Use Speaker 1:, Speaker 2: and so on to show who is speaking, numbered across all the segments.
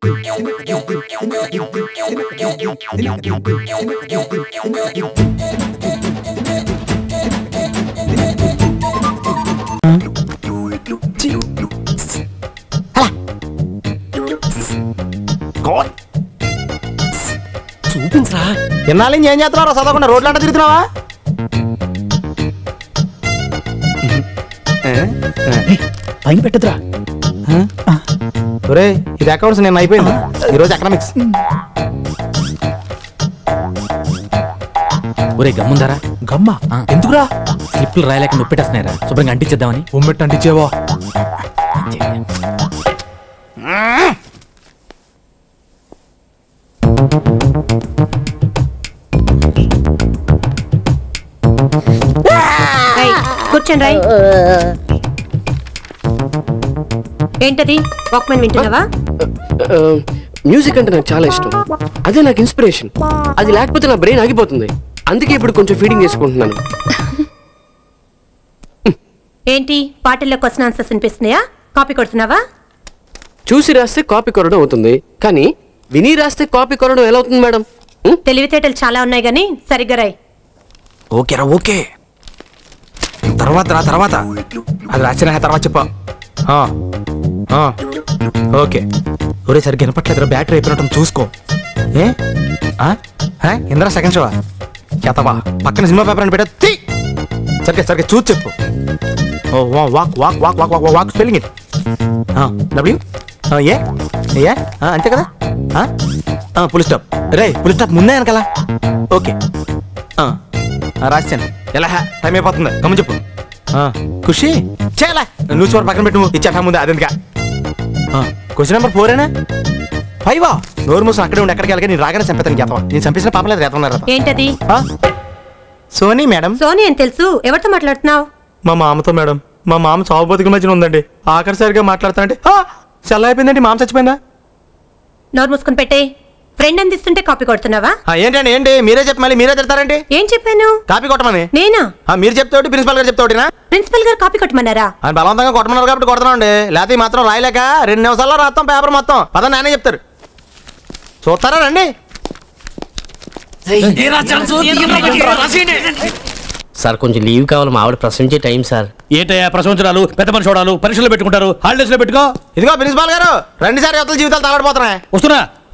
Speaker 1: చూపించరా
Speaker 2: ఎన్నాళ్ళు ఏం చేస్తున్నారా చదవకుండా రోడ్లు అంటే తిరుగుతున్నావా?
Speaker 1: పైన పెట్టదురా.
Speaker 2: ఒరే ఇది అకౌంట్స్ నేను అయిపోయింది, ఈరోజు ఎకనామిక్స్.
Speaker 1: ఒరే గమ్ముందారా.
Speaker 3: గమ్మా ఎందుకురా?
Speaker 1: స్లిప్లు రాయలేక నొప్పెట్టేస్తున్నారా, శుభ్రంగా అంటించేద్దామని.
Speaker 3: ఉమ్మెట్టు అంటించేవో.
Speaker 4: కూర్చోండి రాయ్. ఏంటది వాక్మెన్ వింటున్నావా?
Speaker 5: మ్యూజిక్ అంటే నాకు చాలా ఇష్టం, అదే నాకు ఇన్స్పిరేషన్. అది లేకపోతే నా బ్రెయిన్ ఆగిపోతుంది, అందుకే ఇప్పుడు కొంచెం ఫీడింగ్ చేసుకుంటున్నాను.
Speaker 4: ఏంటి పాటల్లో క్వశ్చన్ ఆన్సర్స్ వినిపిస్తున్నాయా? కాపీ కొడుతున్నావా?
Speaker 5: చూసి రాస్తే కాపీ కొరడం అవుతుంది, కానీ విని రాస్తే కాపీ కొరడం ఎలా అవుతుంది మేడం?
Speaker 4: తెలివితేటలు చాలా ఉన్నాయి గానీ సరిగ్గా రాయ్.
Speaker 3: ఓకేరా ఓకే, తర్వాత అది రాసిన తర్వాత చెప్పా.
Speaker 2: ఓకే. ఒరే సరిగ్గా వినపట్లేదు, బ్యాటరీ అయిపోయినట్టు చూసుకో. ఇంద్రా సెకండ్ షో చేతవా? పక్కన సినిమా పేపర్ అని పెట్టా. సరిగ్గా చూసి చెప్పు. Walk walk walk walk walk walk spelling it. W A అంతే కదా. Full stop. రే ఫుల్ స్టాప్ ముందే అనకలా. ఓకే రాశాను. ఎలా టైం అయిపోతుంది, కమ్మ చెప్పు. ఖుషి చేయాలా? న్యూస్ పేపర్ పక్కన పెట్టు, ఇచ్చేటా ముందే అదెందుగా. Question number 4 5. నోరు మూసం అక్కడే ఉండి ఎక్కడికి వెళ్ళగా నేను రాగానే చంపేతాను. చేతవా? నేను చంపేసిన పాపలేదు రేతన్నారు.
Speaker 4: ఏంటది?
Speaker 2: Sony madam.
Speaker 4: సోనీ అని తెలుసు, ఎవరితో మాట్లాడుతున్నావు?
Speaker 2: మా మామతో మేడం. మా మామ చావు బతుకుల మధ్యన ఉందండి. ఆఖరిసరిగా మాట్లాడుతానంటే చల్ల అయిపోయిందండి. మామ చచ్చిపోయిందా?
Speaker 4: నోరు మూసుకొని పెట్టే. ఫ్రెండ్ అందిస్తుంటే కాపీ కొడుతున్నావా?
Speaker 2: ఏంటండి ఏంటి మీరే చెప్పి మళ్ళీ మీరే తిడతారండి.
Speaker 4: ఏం చెప్పాను?
Speaker 2: కాపీ కొట్టమని.
Speaker 4: నేనా?
Speaker 2: మీరు చెప్తాడు, ప్రిన్సిపల్ గారు చెప్తాడునా?
Speaker 4: ప్రిన్సిపల్ గారు కాపీ కొట్టమన్నారా?
Speaker 2: ఆయన బలవంతంగా కొట్టమన్నారు కాబట్టి కొడుతున్నాండి. లేకపోతే మాత్రం రాయలేక 2 నిమిషాల్లో రాస్తాం పేపర్ మొత్తం. పద నానే చెప్తారు, చూస్తారా రండి.
Speaker 5: సార్ కొంచెం లీవ్ కావాలి, మా ఆవిడ ప్రశ్నించే టైం సార్.
Speaker 1: ఏంటయ్యా ప్రసంచడాలు, పెద్ద మనిషి చూడాలు, పరీక్షలు పెట్టుకుంటారు, హాలిడేస్ లో పెట్టుకో.
Speaker 2: ఇదిగో ప్రిన్సిపాల్ గారు, 2 సార్లు యువతల జీవితాలు తగలడిపోతున్నాయి.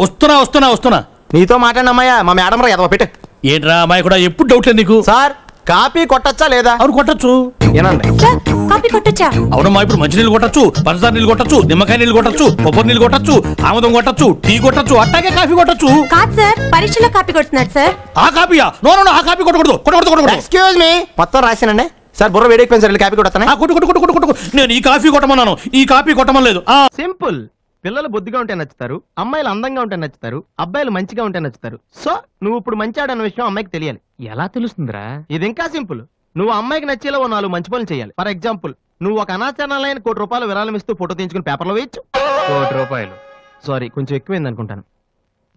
Speaker 1: వస్తున్నా
Speaker 2: నీతో మాట్లాడిన అమ్మాయ్యా మా మేడం రా ఎదవ పెట్టు.
Speaker 1: ఏంట్రా అమ్మాయి కూడా ఎప్పుడు డౌట్ లేదు నీకు?
Speaker 2: సార్ కాపీ కొట్టచ్చా లేదా?
Speaker 1: అవును కొట్టచ్చు.
Speaker 2: ఏనండి
Speaker 4: కాపీ కొట్టచ్చా?
Speaker 1: అవునమ్మా, ఇప్పుడు మంచి నీళ్ళు కొట్టచ్చు, పంచదార నీళ్ళు కొట్టచ్చు, నిమ్మకాయ నీళ్ళు కొట్టచ్చు, కొబ్బరి నీళ్ళు కొట్టచ్చు, ఆముదం కొట్టచ్చు, టీ కొట్టచ్చు, అట్టాగే కాఫీ కొట్టచ్చు.
Speaker 4: కాదు సార్, పరీక్షలో కాపీ కొడుతున్నాడు సార్.
Speaker 1: ఆ కాపీయా? నో ఆ కాపీ కొట్టకూడదు.
Speaker 2: ఎక్స్క్యూజ్ మీ, మొత్తం రాశానండి సార్. బుర్ర వేడెక్కిపోయింది సార్, కాపీ కొడతానే.
Speaker 1: కొట్టు. నేను ఈ కాఫీ కొట్టమన్నాను, ఈ కాపీ కొట్టమలేదు.
Speaker 2: సింపుల్. పిల్లలు బుద్ధిగా ఉంటే నచ్చుతారు, అమ్మాయిలు అందంగా ఉంటే నచ్చుతారు, అబ్బాయిలు మంచిగా ఉంటే నచ్చుతారు. సో నువ్వు ఇప్పుడు మంచివాడన్న విషయం అమ్మాయికి తెలియాలి.
Speaker 1: ఎలా తెలుస్తుందిరా?
Speaker 2: ఇది ఇంకా సింపుల్. నువ్వు అమ్మాయికి నచ్చేలా 4 మంచి పనులు చేయాలి. ఫర్ ఎగ్జాంపుల్, నువ్వు ఒక అనాచరణలైన ₹1,00,00,000 విరాళం ఇస్తూ ఫోటో తీయించుకుని పేపర్లో వేయచ్చు.
Speaker 1: ₹1,00,00,000
Speaker 2: సారీ, కొంచెం ఎక్కువైంది అనుకుంటాను.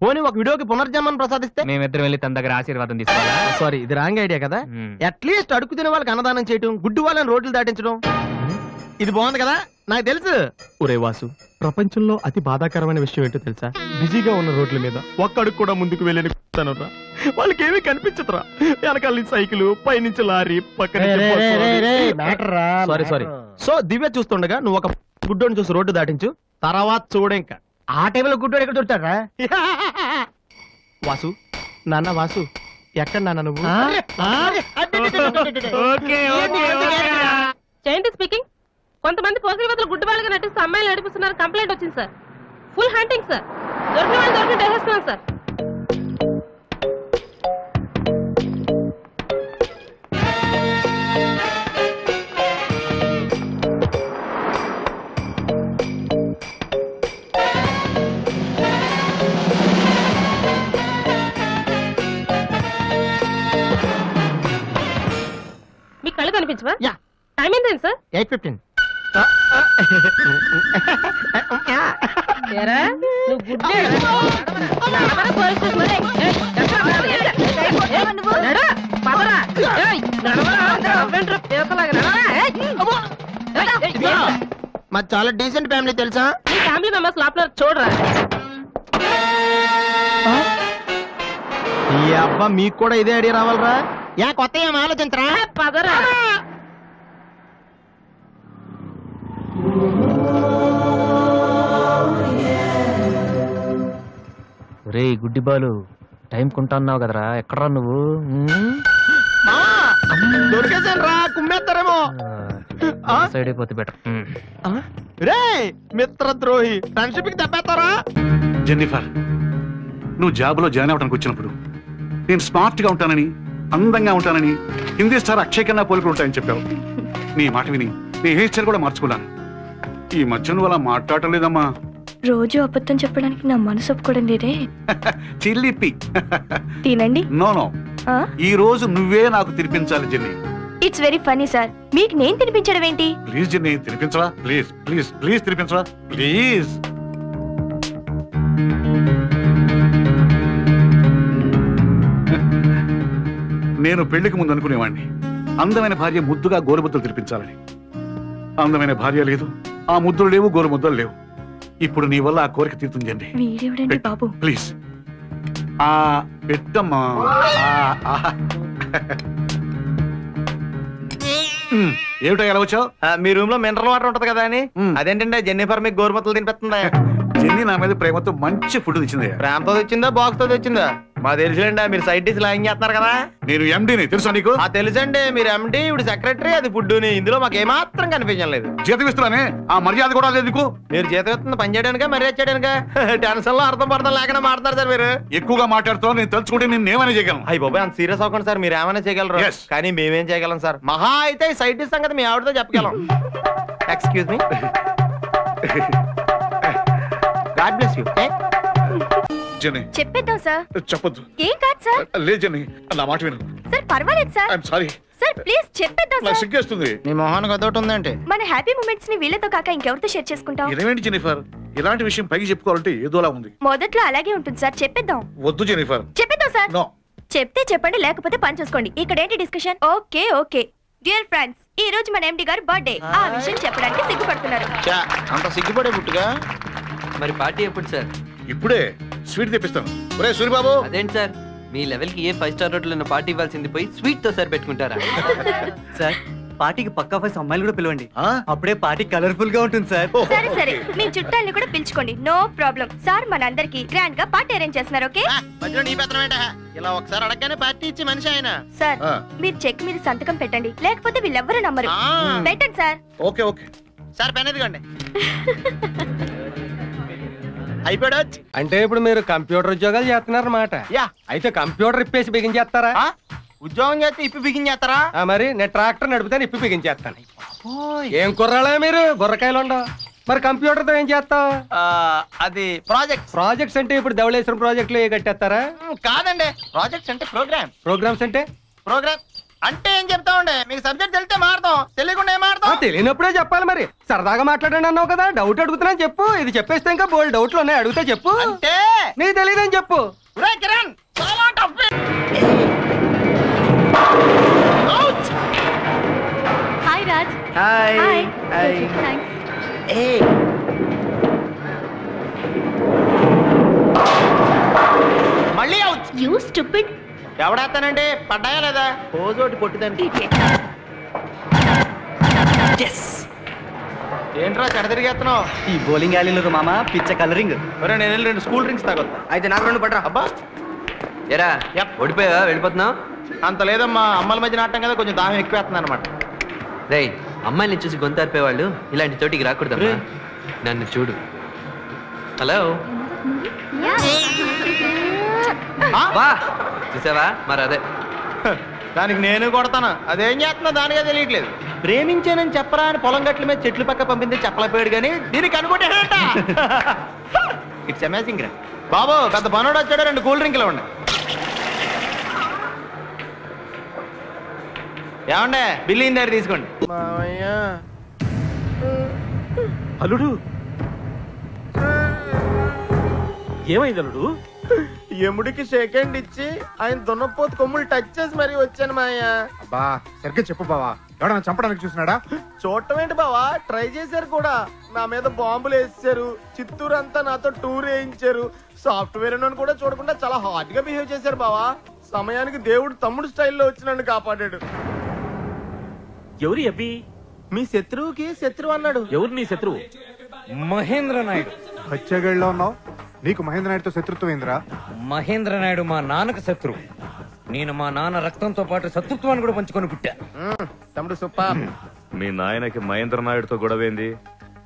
Speaker 2: పోనీ ఒక వీడియోకి పునర్జన్మను ప్రసాదిస్తే
Speaker 1: మేమిద్దరం వెళ్ళి తన దగ్గర ఆశీర్వాదం తీసుకోవాలా?
Speaker 2: సారీ, ఇది రాంగ్ ఐడియా కదా. అట్లీస్ట్ అడుగు తినే వాళ్ళకి అన్నదానం చేయటం, గుడ్డు వాళ్ళని రోడ్లు దాటించడం, ఇది బాగుంది కదా. నాకు తెలుసు. ఒరే వాసు, ప్రపంచంలో అతి బాధాకరమైన విషయం ఏంటో తెలుసా? బిజీగా ఉన్న రోడ్ల మీద ఒక్క అడుగు కూడా ముందుకు వెళ్ళని వాళ్ళకి ఏమీ కనిపించదురా. వెనకాల సైకిల్, పైనుంచి లారీ, పక్కన సారీ. సో దివ్య చూస్తుండగా నువ్వు ఒక గుడ్డోని చూసి రోడ్డు దాటించు, తర్వాత చూడ. ఇంకా
Speaker 3: ఆ టైంలో గుడ్డోడు ఎక్కడ దొరుకుతారా?
Speaker 2: వాసు, నాన్న వాసు, ఎక్కడ నాన్న నువ్వు?
Speaker 6: జయంతి స్పీకింగ్. కొంతమంది పోకిరి వదలు గుడ్డు వాళ్ళగా నటిస్తూ అమ్మాయిలు నడిపిస్తున్నారు, కంప్లైంట్ వచ్చింది సార్. Full hunting sir. దొరికిన వాళ్ళు దొరికిన వేసేస్తున్నాం సార్. మీ కళ్ళు కనిపించవా? టైం ఏంటండి సార్?
Speaker 2: 8:15. మాది చాలా డీసెంట్ ఫ్యామిలీ తెలుసా?
Speaker 6: ఫ్యామిలీ మెంబర్స్ లోపల చూడరా.
Speaker 2: అబ్బా మీకు కూడా ఇదే ఐడియా రావాలరా? కొత్త ఏం ఆలోచించరా?
Speaker 6: పదరా.
Speaker 3: రే గుడ్డి బాలు, టైం కొంటున్నావు కదరా, ఎక్కడరా నువ్వు?
Speaker 2: దొరికేసాను రా, కుమ్మేస్తారేమో.
Speaker 3: సైడ్ అయిపోతే బెటర్.
Speaker 2: రే మిత్రద్రోహి, ఫ్రెండ్షిప్ కి దెబ్బేస్తారా?
Speaker 7: జెన్నిఫర్, నువ్వు జాబ్లో జాయిన్ అవడానికి వచ్చినప్పుడు నేను స్మార్ట్ గా ఉంటానని, అందంగా ఉంటానని, హిందీ స్టార్ అక్షయ్ కన్నా పోలికలు ఉంటాయని చెప్పావు. నీ మాట విని నీ హెయిర్ స్టైల్ కూడా మార్చుకున్నాను. ఈ మధ్య నువ్వు అలా మాట్లాడటం లేదమ్మా.
Speaker 8: రోజు అబద్ధం చెప్పడానికి నా మనసు ఒప్పుకోవడం లేదే.
Speaker 7: చిల్లిపి.
Speaker 8: తినండి.
Speaker 7: నో ఈ రోజు నువ్వే నాకు తినిపించాలి Jenny.
Speaker 8: It's very funny sir, మీకు నేను తినిపించడం ఏంటి?
Speaker 7: ప్లీజ్ జెన్నీ, తినిపించవా? ప్లీజ్ ప్లీజ్ ప్లీజ్ తినిపించవా ప్లీజ్. నేను పెళ్లికి ముందు అనుకునేవాడిని అందమైన భార్య ముద్దుగా గోరుముద్దలు తినిపించాలని. అందమైన భార్య లేదు, ఆ ముద్దులు లేవు, గోరుముద్దలు లేవు. ఇప్పుడు నీ వల్ల ఆ కోరిక తీరుతుంది.
Speaker 8: వీడెవడండి బాబు?
Speaker 7: ప్లీజ్ పెట్టమ్మా. ఏమిటో ఎలా వచ్చావు?
Speaker 2: మీ రూమ్ లో మినరల్ వాటర్ ఉంటది కదా అని. అదేంటంటే జెన్నిఫర్ మీకు గోరుమతులు తినిపిస్తుందా?
Speaker 7: జెన్నీ నా మీద ప్రేమతో మంచి ఫుడ్ తెచ్చింది.
Speaker 2: ప్రేమతో తెచ్చిందా, బాక్స్ తో తెచ్చిందా? మా తెలుసులేండి, మీరు సైడ్ డిష్ లాగింగ్ చేస్తున్నారు కదా.
Speaker 7: నేను ఎండీని, తెలుసా నీకు?
Speaker 2: తెలుసండి, మీరు ఎండి, ఇప్పుడు సెక్రటరీ, అది ఫుడ్. ఇందులో మాకు ఏమాత్రం కనిపించలేదు.
Speaker 7: జీతం ఇస్తున్నానే, ఆ మర్యాద కూడా లేదు నీకు.
Speaker 2: మీరు జీతం ఇస్తుంది పని చేయడానికా, మర్యాద చేయడానికా? టెన్షన్ లో అర్థం పడతాం లేకుండా మాట్లాడతారు సార్ మీరు.
Speaker 7: ఎక్కువగా మాట్లాడుతావు, నేను తలుచుకుంటే నేను ఏమైనా చేయగలను.
Speaker 2: అయ్యి బాబాయ్, అంత సీరియస్ అవ్వకండి సార్. మీరు ఏమైనా చేయగలరు, కానీ మేమేం చేయగలం సార్. మహా అయితే సైడ్ డిష్ సంగతి మీ ఆవిడతో చెప్పగలం. Excuse me, God bless you.
Speaker 7: Jenny,
Speaker 8: చెప్పేద్దాం సార్.
Speaker 7: చెప్పొద్దు.
Speaker 8: ఏం కాదు సార్.
Speaker 7: లేదు జెన్నీ, నా మాట విను.
Speaker 8: సార్ పర్వాలేదు sir.
Speaker 7: I'm sorry
Speaker 8: sir please చెప్పేద్దాం
Speaker 7: నాకు
Speaker 8: సార్.
Speaker 7: సిగ్గేస్తుంది.
Speaker 2: మీ మొహానికి అదొకటి ఉందంటే.
Speaker 8: మన హ్యాపీ మూమెంట్స్ ని వీళ్ళతో కాక ఇంకెవరితో షేర్ చేసుకుంటాం?
Speaker 7: ఇదేంటి జెన్నిఫర్, ఇలాంటి విషయం పైకి చెప్పుకోవాలంటే ఏదోలా ఉంది.
Speaker 8: మొదట్లో అలాగే ఉంటుంది సార్, చెప్పేద్దాం.
Speaker 7: వద్దు జెన్నిఫర్.
Speaker 8: చెప్పేద్దాం సార్.
Speaker 7: నో.
Speaker 8: చెప్తే చెప్పండి, లేకపోతే పని చూసుకోండి. ఇక్కడ ఏంటి discussion? Okay okay. Dear friends, ఈ రోజు మన ఎండి గారు బర్త్డే. ఆ విషయం చెప్పడానికి సిగ్గుపడుతున్నారు.
Speaker 2: అంత సిగ్గుపడే పుట్టుగా.
Speaker 5: మరి పార్టీ ఎప్పుడు సార్?
Speaker 7: ఇప్పుడే స్వీట్ తెప్పిస్తాను. ఒరే సూరిబాబు.
Speaker 5: అదేంటి సార్, మీ లెవెల్ కి ఏ 5 స్టార్ హోటల్ పార్టీ ఇవ్వాల్సింది పోయి స్వీట్ తో సార్ పెట్టుకుంటారా?
Speaker 3: సార్ పార్టీకి పక్కా 5 అమ్మాయిలు కూడా పిలవండి, అప్పుడే పార్టీ కలర్ఫుల్ గా ఉంటుంది సార్.
Speaker 8: సరే సరే, మీ చుట్టాలని కూడా పిలుచుకోండి, నో ప్రాబ్లం. సార్ మనందరికి గ్రాండ్ గా పార్టీ అరేంజ్ చేస్తున్నారు. ఓకే
Speaker 2: మధ్యలో నీ పెత్తనం ఏంటా? ఇలా ఒకసారి అడగగానే పార్టీ ఇచ్చి మనిషి ఆయన.
Speaker 8: సార్ మీరు చెక్ మీద సంతకం పెట్టండి, లేకపోతే వీళ్ళెవ్వరూ నమ్మరు. పెట్టండి sir.
Speaker 7: Okay okay
Speaker 2: sir pen ఎదుగండి. అయిపోయాడు.
Speaker 9: అంటే ఇప్పుడు మీరు కంప్యూటర్ ఉద్యోగాలు చేస్తున్నారన్నమాట. అయితే కంప్యూటర్ ఇప్పేసి బిగించేస్తారా?
Speaker 2: ఉద్యోగం చేస్తే ఇప్పి బిగించేస్తారా?
Speaker 9: మరి నేను ట్రాక్టర్ నడిపితే ఇప్పి బిగించేస్తాను. ఏం కుర్రాళ్ళే మీరు, బుర్రకాయలు ఉండవు. మరి కంప్యూటర్ తో ఏం చేస్తావు?
Speaker 2: అది
Speaker 9: ప్రాజెక్ట్స్ అంటే ఇప్పుడు ధవళేశ్వరం ప్రాజెక్టులు కట్టేస్తారా?
Speaker 2: కాదండి, ప్రాజెక్ట్స్ అంటే
Speaker 9: ప్రోగ్రామ్స్ అంటే
Speaker 2: ప్రోగ్రామ్ అంటే ఏం చెప్తా ఉండే. మీకు సబ్జెక్ట్ తెలిస్తే మారుతాం, తెలియకుండా ఏం మారుతాం?
Speaker 9: తెలియనప్పుడే చెప్పాలి. మరి సరదాగా మాట్లాడండి అన్నావు కదా, డౌట్ అడుగుతున్నాను చెప్పు. ఇది చెప్పేస్తే ఇంకా బోల్డ్ డౌట్లు ఉన్నాయి, అడిగితే చెప్పు.
Speaker 2: అంటే
Speaker 9: నీకు తెలియదని చెప్పు.
Speaker 2: కిరణ్ చాలా టఫ్.
Speaker 8: హాయ్ రాజ్.
Speaker 2: హాయ్. మళ్ళీ అవుట్.
Speaker 8: You stupid.
Speaker 2: ఎవడేస్తానండి, పడ్డాయా లేదా? రోజోటి పొట్టిదండి. ఏంట్రా చెడ తిరిగేస్తున్నావు?
Speaker 3: ఈ బౌలింగ్ alleyలో మామ పిచ్చ కలరింగ్.
Speaker 2: నేను 2 స్కూల్ డ్రింక్స్ తాగొద్దా?
Speaker 5: అయితే నాకు 2 పడరా.
Speaker 2: అబ్బా
Speaker 5: ఎరా ఓడిపోయావా, వెళ్ళిపోతున్నావు?
Speaker 2: అంత లేదమ్మా, అమ్మల మధ్య నాటం కదా, కొంచెం దాహం ఎక్కువేస్తుంది అనమాట.
Speaker 5: రే అమ్మాయిని చూసి గొంతారిపోయేవాళ్ళు ఇలాంటి చోటికి రాకూడదమ్మా. నన్ను చూడు. హలో బా, చూసావా? మరి అదే
Speaker 2: దానికి నేను కొడతాను. అదేం చేస్తున్నా దానికే తెలియట్లేదు. ప్రేమించానని చెప్పరా అని పొలం గట్ల మీద చెట్లు పక్క పంపింది చెప్పలేకపోయాడు, కానీ దీనికి అనుకుంటాడట. ఇట్స్ అమేజింగ్ రా బాబు. పెద్ద పనోడు వచ్చాడు, 2 కూల్ డ్రింక్లు ఇవ్వండి. ఏమండే బిల్లు ఇందాక తీసుకోండి.
Speaker 1: అల్లుడు ఏమైంది అల్లుడు?
Speaker 2: ఎముడికి సెకండ్ ఇచ్చి ఆయన దున్నపోతు కొమ్ములు టచ్ చేసి మరీ వచ్చాను మాయ.
Speaker 10: అబ్బా సరిగ్గా చెప్పు బావా, ఎవడన్నా చంపడానికి చూసినాడా?
Speaker 2: చూడటం ఏంటి బావా, ట్రై చేశారు కూడా. నా మీద బాంబులు వేసారు, చిత్తూరు అంతా నాతో టూర్ వేయించారు. సాఫ్ట్వేర్ అని కూడా చూడకుండా చాలా హాట్ గా బిహేవ్ చేశారు బావా. సమయానికి దేవుడు తమ్ముడు స్టైల్లో వచ్చి నన్ను కాపాడాడు.
Speaker 11: ఎవరి అబ్బి?
Speaker 2: మీ శత్రువుకి శత్రువు అన్నాడు.
Speaker 11: ఎవరు నీ శత్రువు?
Speaker 12: మహేంద్ర నాయుడు.
Speaker 10: వచ్చేగళ్ళలో ఉన్నావు, నీకు మహేంద్ర నాయుడుతో శత్రుత్వం ఏందిరా?
Speaker 12: మహేంద్ర నాయుడు మా నాన్నకు శత్రువు. నేను మా నాన్న రక్తంతో పాటు శత్రుత్వాన్ని కూడా పంచుకొని పుట్టా.
Speaker 2: తమ్ముడు సూపర్.
Speaker 11: మీ నాయనకి మహేంద్ర నాయుడుతో గొడవేంది?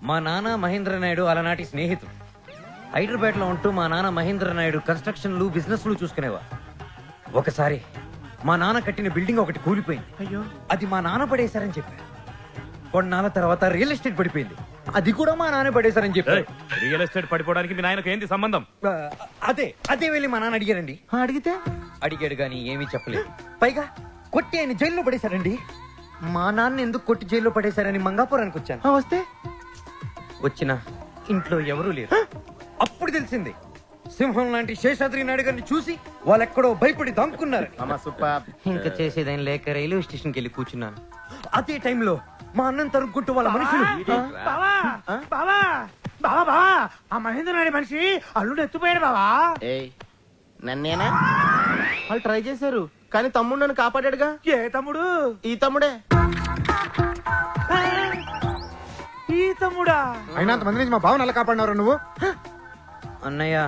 Speaker 12: మా నాన్న మహేంద్ర నాయుడు అలనాటి స్నేహితుడు. హైదరాబాద్ లో ఉంటూ మా నాన్న మహేంద్ర నాయుడు కన్స్ట్రక్షన్లు బిజినెస్లు చూసుకునేవా. ఒకసారి మా నాన్న కట్టిన బిల్డింగ్ ఒకటి కూలిపోయింది.
Speaker 2: అయ్యో,
Speaker 12: అది మా నాన్న పడేశారని చెప్పారు. కొన్నాళ్ళ తర్వాత రియల్ ఎస్టేట్ పడిపోయింది. అది కూడా మా నాన్న పడేశారని చెప్పారు.
Speaker 11: రియల్ ఎస్టేట్ పడిపోవడానికి మీ నాయనకు ఏంది సంబంధం?
Speaker 12: అదే వెళ్ళి మా నాన్న అడిగారండి. అడిగాడు గాని ఏమీ చెప్పలేదు. పైగా కొట్టి ఆయన జైల్లో పడేశారండి. మా నాన్న ఎందుకు కొట్టి జైల్లో పడేశారని మంగాపురానికి వచ్చాను. వచ్చిన ఇంట్లో ఎవరూ లేరు. అప్పుడు తెలిసింది సింహం లాంటి శేషాద్రి నాయుడు గారిని చూసి వాళ్ళెక్కడో భయపడి దాక్కున్నారు. ఇంకా చేసేదేం లేక రైల్వే స్టేషన్కి వెళ్ళి కూర్చున్నాను. అదే టైంలో మా అన్నం తరుక్కుంటూ వాళ్ళ మనుషులు
Speaker 9: ఆ మహేంద్ర నాయుడు మనిషి అల్లుడు ఎత్తుపోయాడు బావా.
Speaker 2: నన్నేనా? వాళ్ళు ట్రై చేశారు కానీ తమ్ముడు నన్ను కాపాడాడుగా.
Speaker 9: ఏ తమ్ముడు?
Speaker 2: ఈ తమ్ముడే.
Speaker 9: ఈ తమ్ముడా?
Speaker 10: అయినంత మంది నుంచి మా బావను ఎలా కాపాడినారు నువ్వు?
Speaker 12: అన్నయ్య,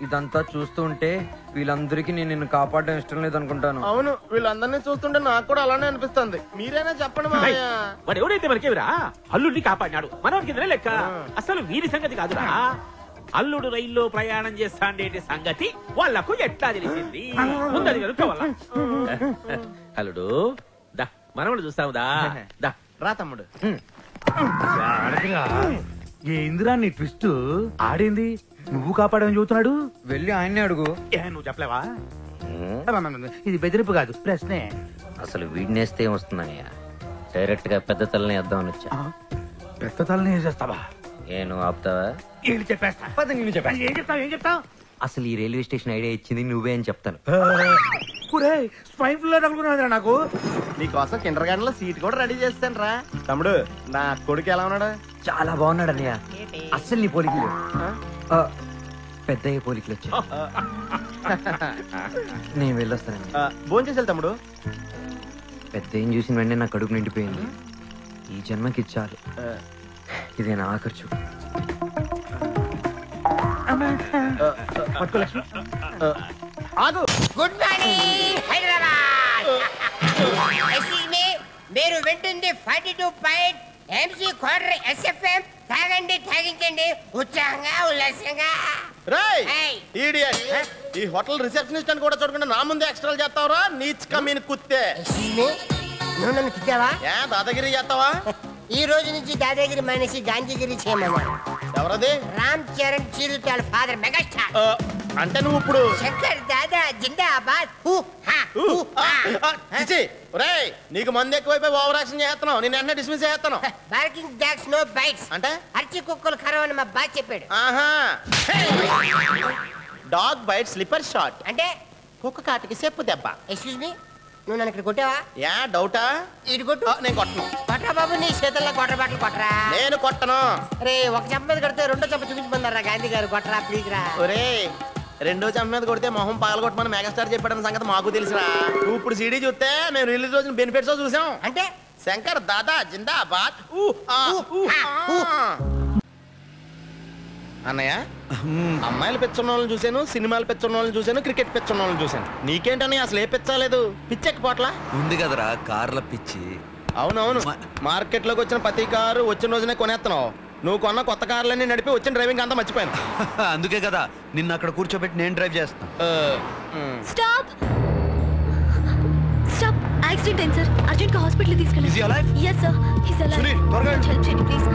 Speaker 12: ఇదంతా చూస్తూ ఉంటే వీళ్ళందరికీ నేను నిన్ను కాపాడడం ఇష్టం లేదు అనుకుంటాను.
Speaker 2: అవును, వీళ్ళందరినీ చూస్తుంటే నాకు కూడా అలానే అనిపిస్తుంది. మీరైనా చెప్పండి మామయ్య.
Speaker 11: వాడు ఎవడైతే మనకేవిరా అల్లుడిని కాపాడినాడు, మనవాడికి ఇదే లెక్క. అసలు వీరి సంగతి కాదురా, అల్లుడు రైల్లో ప్రయాణం చేస్తాండేటి సంగతి వాళ్లకు ఎట్లా తెలిసింది? ముందది కనుక్కోవాల. అల్లుడు దా, మనవాడు చూస్తావు దా దా.
Speaker 2: రా తమ్ముడు.
Speaker 11: ఏందిరా నీ ట్విస్ట్? ఆడేంది నువ్వు కాపాడని చూస్తున్నాడు?
Speaker 12: వెళ్ళి ఆయన్నే అడుగు.
Speaker 11: నువ్వు చెప్పలేవా? ఇది బెదిరింపు కాదు, ప్రశ్నే.
Speaker 12: అసలు వీడినేస్తే ఏమొస్తుందన్నయ్య? డైరెక్ట్ గా పెద్ద తలని వేద్దామని వచ్చా.
Speaker 11: పెద్ద తలని వేసేస్తావా?
Speaker 12: నేను ఆపుతావా?
Speaker 11: ఏం చెప్పేస్తా? ఏం చెప్తావు?
Speaker 12: అసలు ఈ రైల్వే స్టేషన్ ఐడియా ఇచ్చింది నువ్వే అని చెప్తాను.
Speaker 9: స్వైన్ ఫ్లూ తగులుకున్నాడు నాకు.
Speaker 2: నీకోసం కిండర్ గార్డెన్ లో సీట్ కూడా రెడీ చేస్తాను రా. తమ్ముడు, నా కొడుకు ఎలా ఉన్నాడు?
Speaker 12: చాలా బాగున్నాడు అన్నయ్య. అస్సలు నీ పోలికలు పెద్ద పోలికలు వచ్చా. నేను వెళ్ళొస్తాను.
Speaker 2: భోజనం చేసి తమ్ముడు.
Speaker 12: పెద్ద ఏం చూసిన వెంటనే నా కడుపు నిండిపోయింది. ఈ జన్మకి చాలు. ఇదే నా ఆఖరి చూడు.
Speaker 2: ఆగు.
Speaker 13: Good morning Hyderabad. మీరు వింటుంది 42 MC క్వార్టర్ SFM. తాగండి, తాగించండి, ఉత్సాహంగా ఉల్లాసంగా.
Speaker 2: ఈ హోటల్ రిసెప్షనిస్ట్ అని కూడా చూడకుండా నా ముందే ఎక్స్ట్రా చేస్తావరా? నీచ్ కమీన్ కుత్తే.
Speaker 13: నువ్వు నన్ను తిట్టావా?
Speaker 2: దాదాగిరి చేస్తావా?
Speaker 13: ఈ రోజు నుంచి దాదాగిరి మానేసి గాంధీగిరి చేయమన్నారు.
Speaker 2: ఎవరది?
Speaker 13: రామ్ చరణ్ చిరుతాళ ఫాదర్ మెగాస్టార్.
Speaker 2: అంటే నువ్వు ఇప్పుడు
Speaker 13: శంకర్ దాదా జిందాబాద్.
Speaker 2: నీకు మంది ఎక్కువైపోయి ఓవర్ యాక్షన్ చేస్తున్నావు. నేను వెంటనే డిస్మిస్ చేస్తాను.
Speaker 13: బార్కింగ్ డాగ్స్ నో బైట్స్
Speaker 2: అంటే
Speaker 13: అర్చి కుక్కలు ఖరవని మా బాగా చెప్పాడు.
Speaker 2: డాగ్ బైట్ స్లిప్పర్ షాట్
Speaker 13: అంటే
Speaker 2: కుక్క కాటికి చెప్పు దెబ్బ.
Speaker 13: ఎక్స్క్యూజ్ మీ, నువ్వు నన్ను ఇక్కడ కొట్టావా?
Speaker 2: యా డౌటా?
Speaker 13: ఇటు కొట్టు.
Speaker 2: నేను కొట్టను.
Speaker 13: కొట్టరా బాబు, నీ చేతుల్లో కొట్ర బట్టలు కొట్టరా.
Speaker 2: నేను కొట్టను.
Speaker 13: రే, ఒక చెంప మీద కొడితే రెండో చెంప చూపించమన్నారా గాంధీ గారు? కొట్టరా ప్లీజ్ రా.
Speaker 2: ఒరే, రెండో చెంప మీద కొడితే మొహం పగల కొట్టమని మెగాస్టార్ చెప్పాడన్న సంగతి మాకు తెలుసురా. నువ్వు ఇప్పుడు సీడీ చూస్తే మేము రిలీజ్ రోజున బెనిఫిట్స్ చూసాం.
Speaker 13: అంటే
Speaker 2: శంకర్ దాదా జిందాబాద్. అన్నయ్య, అమ్మాయిలు పెచ్చున్న వాళ్ళని చూశాను, సినిమాలు పెచ్చున్న వాళ్ళని చూశాను, క్రికెట్ పెచ్చున్న వాళ్ళని చూశాను. నీకేంటని అసలు ఏ పెచ్చలేదు? పిచ్చెక్కిపోట్లా
Speaker 14: ఉంది కదరా కార్ల పిచ్చి.
Speaker 2: అవునవును, మార్కెట్ లోకి వచ్చిన ప్రతి కారు వచ్చిన రోజునే కొనేస్తున్నావు. నువ్వు కొన్న కొత్త కార్లన్నీ నడిపి వచ్చిన డ్రైవింగ్ అంతా మర్చిపోయాను.
Speaker 14: అందుకే కదా నిన్ను అక్కడ కూర్చోబెట్టి నేను డ్రైవ్ చేస్తాను.
Speaker 8: Stop stop. యాక్సిడెంట్ అయింది సార్, అర్జెంట్ గా హాస్పిటల్ తీసుకెళ్ళండి.
Speaker 14: Is he alive?
Speaker 8: Yes sir, he's alive.
Speaker 14: Sunil, త్వరగా
Speaker 8: హెల్ప్ చేయండి ప్లీజ్.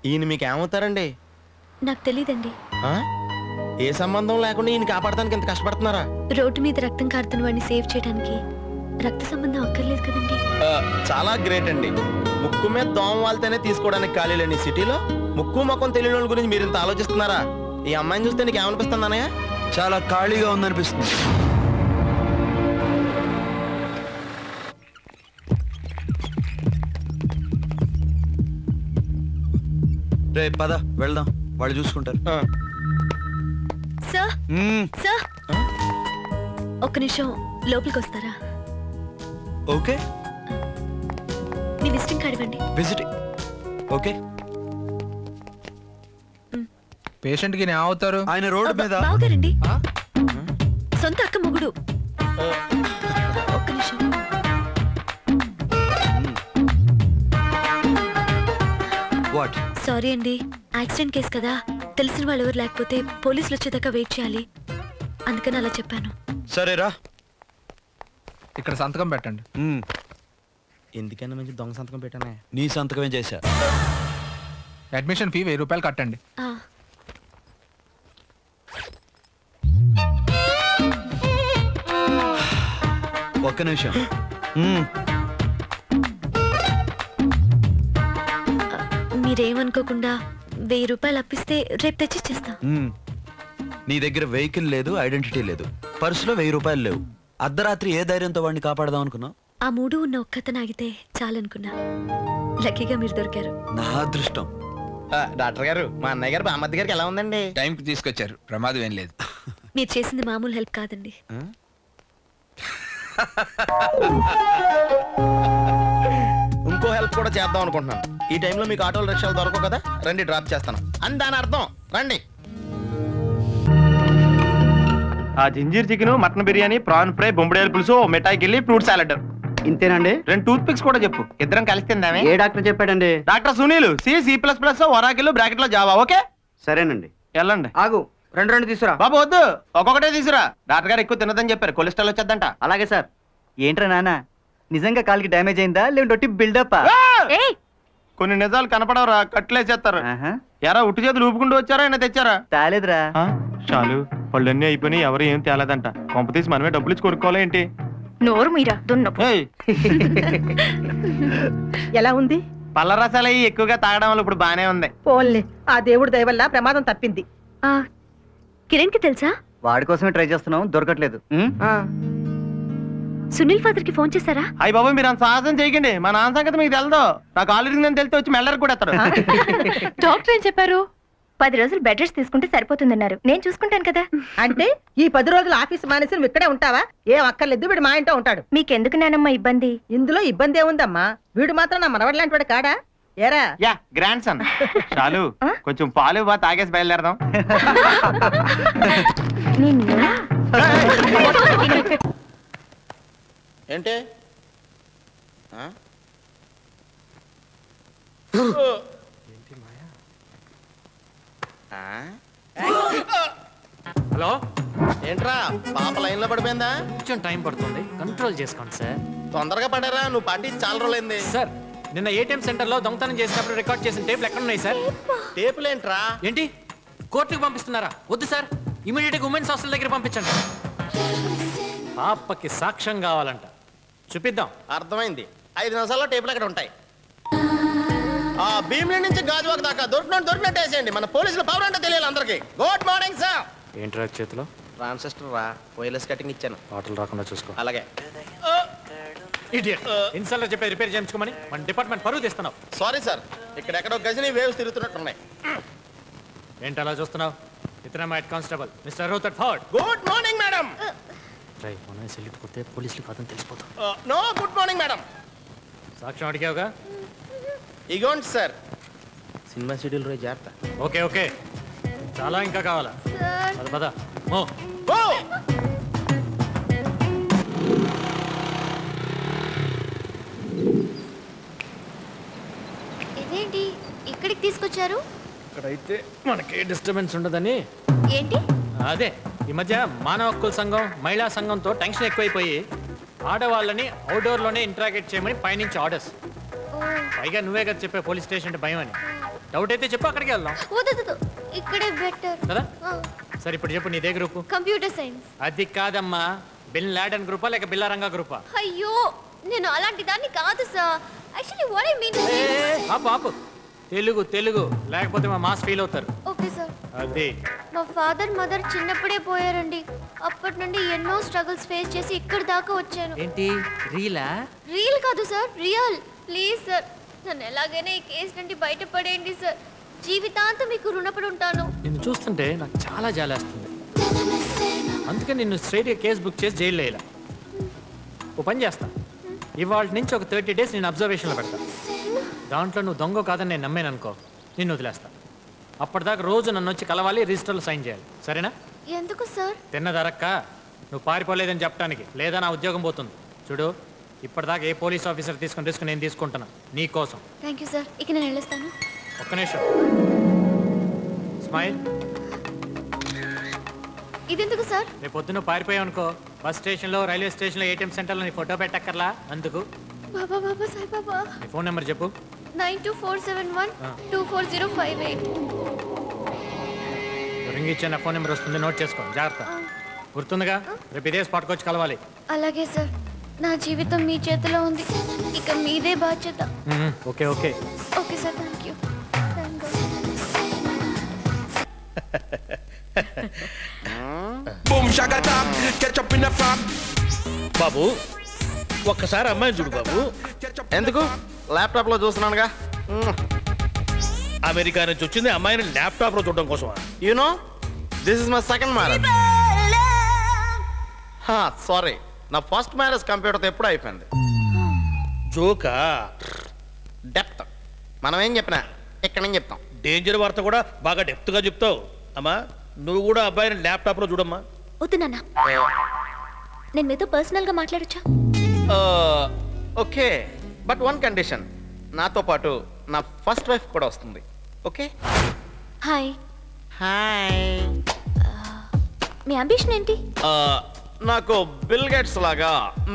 Speaker 2: ఈయన మీకు ఏమవుతారండి?
Speaker 8: నాకు తెలీదండి.
Speaker 2: ఏ సంబంధం లేకుండా ఈయన కాపాడటానికి ఎంత కష్టపడుతున్నారా?
Speaker 8: రోడ్డు మీద రక్తం కారుతున్న వాడిని సేవ్ చేయడానికి రక్త సంబంధం అక్కర్లేదు కదండి.
Speaker 2: చాలా గ్రేట్ అండి. ముక్కు మీద దోమ వాళ్తేనే తీసుకోవడానికి ఖాళీ లేని సిటీలో ముక్కు ముఖం తెలియని వాళ్ళ గురించి మీరు ఇంత ఆలోచిస్తున్నారా? ఈ అమ్మాయిని చూస్తే నీకు ఏమనిపిస్తుంది అన్నయ్య?
Speaker 14: చాలా ఖాళీగా ఉందనిపిస్తుంది. రే పద వెళ్దాం, వాళ్ళు చూసుకుంటారు.
Speaker 8: సార్ సార్ ఒక్క నిమిషం లోపలికి వస్తారా?
Speaker 14: ఓకే.
Speaker 8: మీ విజిటింగ్ కార్డ్ ఇవ్వండి.
Speaker 14: Visiting okay.
Speaker 15: పేషెంట్ కి అవుతారు
Speaker 14: ఆయన రోడ్డు మీద.
Speaker 8: బావగారండి, సొంత అక్క మొగుడు. ఒక్క నిమిషం.
Speaker 14: వాట్?
Speaker 8: సారీ అండి, యాక్సిడెంట్ కేసు కదా, తెలిసిన వాళ్ళు ఎవరు లేకపోతే పోలీసులు వచ్చేదాకా వెయిట్ చేయాలి, అందుకని అలా చెప్పాను.
Speaker 14: సరేరా,
Speaker 15: ఇక్కడ సంతకం పెట్టండి.
Speaker 2: ఎందుకన్నా మంచి దొంగ సంతకం పెట్టానే.
Speaker 14: నీ సంతకమే చేశా.
Speaker 15: అడ్మిషన్ ఫీ 1000 రూపాయలు కట్టండి.
Speaker 14: ఒక్క నిమిషం.
Speaker 8: మీరేమనుకోకుండా 1000 రూపాయలు అప్పిస్తే రేపు తెచ్చిచ్చేస్తా.
Speaker 14: నీ దగ్గర వెహికల్ లేదు, ఐడెంటిటీ లేదు, పర్సులో 1000 రూపాయలు లేవు. అర్ధరాత్రి ఏ ధైర్యంతో వాడిని కాపాడదాం అనుకున్నావు?
Speaker 8: ఆ మూడు ఉన్న ఒక్కతను ఆగితే చాలనుకున్నా. లక్కీగా మీరు దొరికారు.
Speaker 14: నా అదృష్టం.
Speaker 2: డాక్టర్ గారు, మా అన్నయ్య గారు బామ్మద్ది గారికి ఎలా ఉందండి?
Speaker 15: టైంకి తీసుకొచ్చారు, ప్రమాదం ఏం లేదు.
Speaker 8: మీరు చేసింది మామూలు హెల్ప్ కాదండి.
Speaker 2: ఇంకో హెల్ప్ కూడా చేద్దాం అనుకుంటున్నాను. ఈ టైంలో మీకు ఆటోలు రిక్షాలు దొరకవు కదా, రండి డ్రాప్ చేస్తాను అని దాని అర్థం. రండి. ఆ ginger chicken, mutton biryani, prawn fry, బొంబడేలు పులుసు, మిఠాయి గిల్లి, ఫ్రూట్ సాలెడ్.
Speaker 3: ఇంతేనండి?
Speaker 2: 2 టూత్ పిక్స్ కూడా చెప్పు, ఇద్దరం కలిసి తిందామే.
Speaker 3: ఏ డాక్టర్ చెప్పాడండి?
Speaker 2: Doctor Sunil, C++, Oracle, bracket లో జావా. ఓకే
Speaker 3: సరేనండి.
Speaker 2: వెళ్ళండి.
Speaker 3: ఆగు, 2 తీసురా.
Speaker 2: బాబు వద్దు, ఒక్కొక్కటే తీసురా. డాక్టర్ గారు ఎక్కువ తినదని చెప్పారు, కొలెస్ట్రాల్ వచ్చేద్దంట.
Speaker 3: అలాగే సార్. ఏంట్రా నాన్న, నిజంగా కాలికి డ్యామేజ్ అయిందా లేదంటే బిల్డప్?
Speaker 2: కొన్ని నిజాలు కనపడవరా, కట్లేసేస్తారు. ఎరా ఉట్టి చేతులు ఊపుకుంటూ వచ్చారా, అయినా తెచ్చారా?
Speaker 3: తేలేదురా.
Speaker 2: చాలు, పళ్ళన్నీ అయిపోయి ఎవరు ఏం తేలేదంట. కొంప తీసి మనమే డబ్బులు ఇచ్చి కొనుక్కోవాలా ఏంటి?
Speaker 8: నోరు మీరా దున్నపు.
Speaker 16: ఎలా ఉంది?
Speaker 2: పళ్ళ రసాలు అయ్యి ఎక్కువగా తాగడం వల్ల ఇప్పుడు బానే ఉంది.
Speaker 16: పోన్లే, ఆ దేవుడి దయ వల్ల ప్రమాదం తప్పింది.
Speaker 8: కిరణ్ కి తెలుసా?
Speaker 3: వాడి కోసమే ట్రై చేస్తున్నాం, దొరకట్లేదు.
Speaker 8: సునీల్ ఫాదర్ కి ఫోన్ చేశారా?
Speaker 2: అయ్యి బాబు, మీరు అంత సాహసం చేయకండి. మా నాన్న సంగతి మీకు తెలదు. నాకు ఆల్రెడీ తెలితే వచ్చి మెల్లరికి కూడా ఎత్తాడు.
Speaker 8: డాక్టర్ ఏం చెప్పారు? 10 రోజులు బెడ్ రెస్ట్ తీసుకుంటే సరిపోతుందన్నారు. నేను చూసుకుంటాను కదా.
Speaker 16: అంటే ఈ 10 రోజులు ఆఫీస్ మానేసి నువ్వు ఇక్కడే ఉంటావా? ఏం అక్కర్లేదు, వీడు మా ఇంట్లో ఉంటాడు.
Speaker 8: మీకెందుకు నానమ్మ ఇబ్బంది?
Speaker 16: ఇందులో ఇబ్బంది ఏముందమ్మా, వీడు మాత్రం నా మనవడి లాంటి వాడు కాడా? ఏరా?
Speaker 2: Yeah, grand son. చాలు, కొంచెం పాలు బా తాగేసి బయలుదేరదాం. ఏంటి
Speaker 17: హలో,
Speaker 2: ఏంట్రా పాప లైన్ లో పడిపోయిందా?
Speaker 17: కొంచెం టైం పడుతుంది, కంట్రోల్ చేసుకోండి సార్.
Speaker 2: తొందరగా పడారా, నువ్వు పార్టీ చాలా రోజులైంది.
Speaker 17: సార్, నిన్న ఏటీఎం సెంటర్ లో దొంగతనం చేసినప్పుడు రికార్డ్ చేసిన టేపులు ఎక్కడ ఉన్నాయి సార్?
Speaker 2: టేపులు ఏంట్రా?
Speaker 17: ఏంటి, కోర్టుకు పంపిస్తున్నారా? వద్దు సార్, ఇమీడియట్ గా ఉమెన్స్ హాస్టల్ దగ్గర పంపించండి. పాపకి సాక్ష్యం కావాలంట, చూపిద్దాం.
Speaker 2: అర్థమైంది. 5 నిమిషాల్లో టేపులు అక్కడ ఉంటాయి. ఆ భీమిలి నుంచి గాజువాక దాకా దొరికినట్టు వేసేయండి. మన పోలీసుల పవర్ అంటే తెలియాలి అందరికి. Good morning sir.
Speaker 17: ఏంట్రా చేతిలో?
Speaker 2: ట్రాన్సిస్టర్ రా, వైర్లెస్ కటింగ్ ఇచ్చాను.
Speaker 17: ఆటలు రాకుండా చూసుకో.
Speaker 2: అలాగే.
Speaker 17: ఇడియట్, ఇన్సార్లో చెప్పి రిపేర్ చేయించుకోమని మన డిపార్ట్మెంట్ పరువు తీస్తున్నావు.
Speaker 2: సారీ సార్, ఇక్కడ ఎక్కడో గజని వేవ్స్ తిరుగుతున్నట్టున్నాయి.
Speaker 17: ఏంటి అలా చూస్తున్నావు? ఇతనే మా head constable mister Rutherford.
Speaker 2: Good morning madam.
Speaker 17: Try మనం సెల్యూట్ కొడితే పోలీసులు కాదని తెలిసిపోతాం.
Speaker 2: No, good morning madam.
Speaker 17: సాక్ష్యం అడిగావుగా?
Speaker 2: ఇగోండి సార్. సినిమా షెడ్యూల్ రోజు జాగ్రత్త.
Speaker 17: ఓకే ఓకే, చాలా ఇంకా కావాలా? పద పద.
Speaker 8: ఇదేంటి ఇక్కడికి తీసుకొచ్చారు?
Speaker 17: ఇక్కడైతే మనకి డిస్టర్బెన్స్ ఉండదని.
Speaker 8: ఏంటి?
Speaker 17: అదే, ఈ మధ్య మానవ హక్కుల సంఘం, మహిళా సంఘంతో టెన్షన్ ఎక్కువైపోయి ఆడవాళ్ళని అవుట్డోర్లోనే ఇంటరాగేట్ చేయమని పైనుంచి ఆర్డర్స్. పైగా నువ్వే కదా చెప్పే పోలీస్ స్టేషన్ అంటే భయం అని. డౌట్ అయితే చెప్పు, అక్కడికి వెళ్దాం.
Speaker 8: ఇక్కడే బెటర్
Speaker 17: కదా? సరే ఇప్పుడు చెప్పు, నీదే గ్రూపు?
Speaker 8: Computer science.
Speaker 17: అది కాదమ్మా, బిన్ లాడెన్ గ్రూపా లేక బిల్లారంగా గ్రూపా?
Speaker 8: అయ్యో, నేను అలాంటి దాన్ని కాదు sir. Actually what I mean
Speaker 17: ఆపు ఆపు, తెలుగు తెలుగు, లేకపోతే మా మాస్ ఫీల్ అవుతారు.
Speaker 8: Okay sir.
Speaker 17: అది
Speaker 8: మా ఫాదర్ మదర్ చిన్నప్పుడే పోయారండి. అప్పటి నుండి ఎన్నో స్ట్రగుల్స్ ఫేస్ చేసి ఇక్కడి దాకా వచ్చాను.
Speaker 17: ఏంటి, రీలా?
Speaker 8: రీల్ కాదు సార్, రియల్. ప్లీజ్ సార్, నన్ను ఎలాగైనా ఈ కేసు నుండి బయటపడేయండి సార్. జీవితాంతం మీకు రుణపడి ఉంటాను.
Speaker 17: నిన్ను చూస్తుంటే నాకు చాలా జాలేస్తుంది. అందుకే నిన్ను స్ట్రైట్గా కేసు బుక్ చేసి జైల్లో వేయాల. ఓ పని చేస్తా, ఇవాళ నుంచి ఒక 30 days నేను అబ్జర్వేషన్లో పెడతా. దాంట్లో నువ్వు దొంగ కాదని నేను నమ్మాను అనుకో, నిన్ను వదిలేస్తా. అప్పటిదాకా రోజు నన్ను వచ్చి కలవాలి, రిజిస్టర్లో సైన్ చేయాలి. సరేనా?
Speaker 8: ఎందుకు సార్?
Speaker 17: తిన్నదరక్క నువ్వు పారిపోలేదని చెప్పడానికి, లేదా నా ఉద్యోగం పోతుంది. చూడు, ఇప్పటిదాకా ఏ పోలీస్ ఆఫీసర్ తీసుకుని రిస్క్ నేను తీసుకుంటున్నా నీ కోసం.
Speaker 8: Thank you sir. ఇక నేను వెళ్ళొస్తాను.
Speaker 17: ఒక్క నిమిషం. స్మైల్.
Speaker 8: ఇదెందుకు సార్?
Speaker 17: రేపు పొద్దున్న పారిపోయావు అనుకో, బస్ స్టేషన్లో, రైల్వే స్టేషన్లో, ఏటీఎం సెంటర్లో నీ ఫోటో పెట్టక్కర్లా. అందుకు.
Speaker 8: బాబా బాబా సాయి బాబా.
Speaker 17: నీ ఫోన్ నెంబర్ చెప్పు.
Speaker 8: 9247124058.
Speaker 17: రింగ్ ఇచ్చే నా ఫోన్ నెంబర్ వస్తుంది, నోట్ చేసుకో. జాగ్రత్త. గుర్తుందిగా? రేపు ఇదే స్పాట్కి వచ్చి కలవాలి.
Speaker 8: అలాగే సార్. నా జీవితం మీ చేతిలో ఉంది, ఇక మీదే బాధ్యత.
Speaker 17: Okay okay
Speaker 8: okay sir. Thank you.
Speaker 1: బాబు ఒక్కసారి అమ్మాయిని చూడు బాబు.
Speaker 2: ఎందుకు? ల్యాప్టాప్ లో చూస్తున్నానుగా.
Speaker 1: అమెరికా నుంచి వచ్చింది అమ్మాయిని ల్యాప్టాప్ లో చూడడం కోసం.
Speaker 2: You know this is my second marriage. Sorry, నా ఫస్ట్ మ్యారేజ్ కంప్యూటర్తో ఎప్పుడు అయిపోయింది.
Speaker 1: జోకా?
Speaker 2: డెప్త్ మనం ఏం చెప్పినా ఇక్కడ నుంచి చెప్తాం.
Speaker 1: డేంజర్ వార్త కూడా బాగా డెప్త్ గా చెప్తావు. అమ్మా నువ్వు కూడా అబ్బాయిని ల్యాప్టాప్ లో చూడమ్మా.
Speaker 8: వద్దు నాన్న, నేను మీతో పర్సనల్ గా మాట్లాడొచ్చా?
Speaker 2: Okay, but one condition. నాతో పాటు నా ఫస్ట్ వైఫ్ కూడా వస్తుంది. ఓకే?
Speaker 8: హాయ్.
Speaker 2: హాయ్.
Speaker 8: మీ అంబిషన్ ఏంటి?
Speaker 2: నాకు బిల్ గేట్స్ లాగా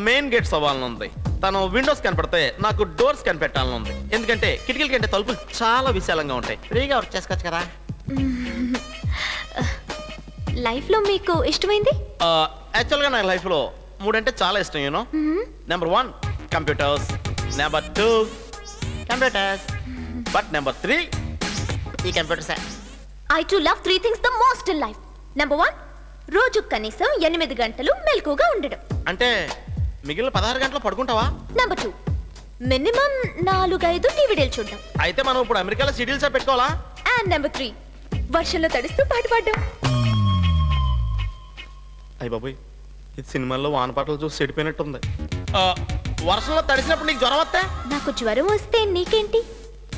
Speaker 2: మెయిన్ గేట్స్ అవ్వాలని ఉంది. తను విండోస్ కనపడితే నాకు డోర్స్ కనిపెట్టాలని ఉంది. ఎందుకంటే కిటికీల కంటే తలుపులు చాలా విశాలంగా ఉంటాయి. ఫ్రీగా వర్క్ చేసుకోవచ్చు కదా.
Speaker 8: లైఫ్ లో మీకు ఇష్టమైంది?
Speaker 2: యాక్చువల్గా నా లైఫ్ లో 3 అంటే చాలా ఇష్టం. You know, number 1 computers, number 2 computers, but number 3 ఈ computers.
Speaker 8: I too love 3 things the most in life. Number 1, రోజు కనీసం 8 గంటలు మెలకుగా ఉండడం.
Speaker 2: అంటే మిగిలిన 16 గంటలు పడుకుంటావా?
Speaker 8: Number 2, మినిమం 4-5 టీవీడీలు చూడడం.
Speaker 2: అయితే మనం ఇప్పుడు అమెరికాలో షెడ్యూల్స్ పెట్టుకోవాలా?
Speaker 8: And number 3, వర్షంలో తడుస్తూ పాట పాడడం.
Speaker 2: అయ్య బాబోయ్, ఇది సినిమాల్లో వాన పాటలు చూసి చెడిపోయినట్టుంది. వర్షంలో తడిసినప్పుడు నీకు జ్వరం వస్తే?
Speaker 8: నాకు జ్వరం వస్తే నీకేంటి?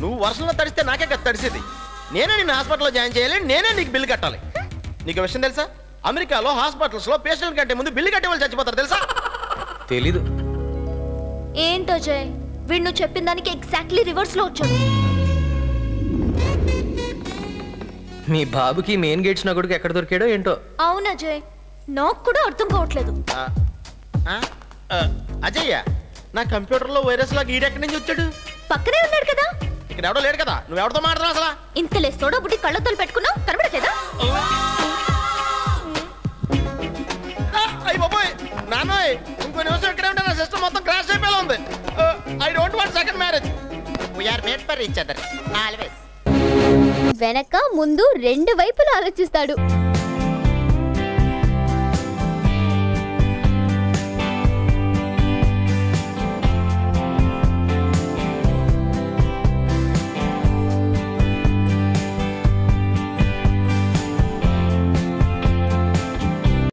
Speaker 2: నువ్వు వర్షంలో తడిస్తే నాకే కదా తడిసేది. నేనే నిన్ను హాస్పిటల్లో జాయిన్ చేయాలి, నేనే నీకు బిల్లు కట్టాలి. నీకు విషయం తెలుసా? అమెరికాలో హాస్పిటల్స్ లో పేషెంట్ కంటే ముందు బిల్లు కట్టే వాళ్ళు చచ్చిపోతారు తెలుసా?
Speaker 9: తెలీదు.
Speaker 8: ఏంటో జయ్, వీడు నువ్వు చెప్పిన దానికి ఎగ్జాక్ట్లీ రివర్స్ లో వచ్చాడు.
Speaker 9: మీ బాబుకి మెయిన్ గేట్స్ నా కొడుకు ఎక్కడ దొరికాడో ఏంటో.
Speaker 8: అవునా జయ్, నాకు కూడా అర్థం కావట్లేదు.
Speaker 2: అజయ్య, నా కంప్యూటర్ లో వైరస్ లాగా ఈడెక్కడి నుంచి వచ్చాడు?
Speaker 8: పక్కనే ఉన్నాడు కదా.
Speaker 2: ఇక్కడ ఎవడో లేడు కదా, నువ్వు ఎవరితో మాట్లాడుతున్నావు అసలు?
Speaker 8: ఇంతలే సోడా బుట్టి కళ్ళతోలు పెట్టుకున్నావు, కనబడట్లేదా?
Speaker 2: అయ్య బాబోయ్, నాన్నోయ్, ఇంకో నిమిషం ఇక్కడే ఉంటే నా సిస్టమ్ మొత్తం క్రాష్ అయిపోయేలా ఉంది. I don't want second marriage. We are made for each other always.
Speaker 8: వెనక ముందు 2 వైపులు ఆలోచిస్తాడు.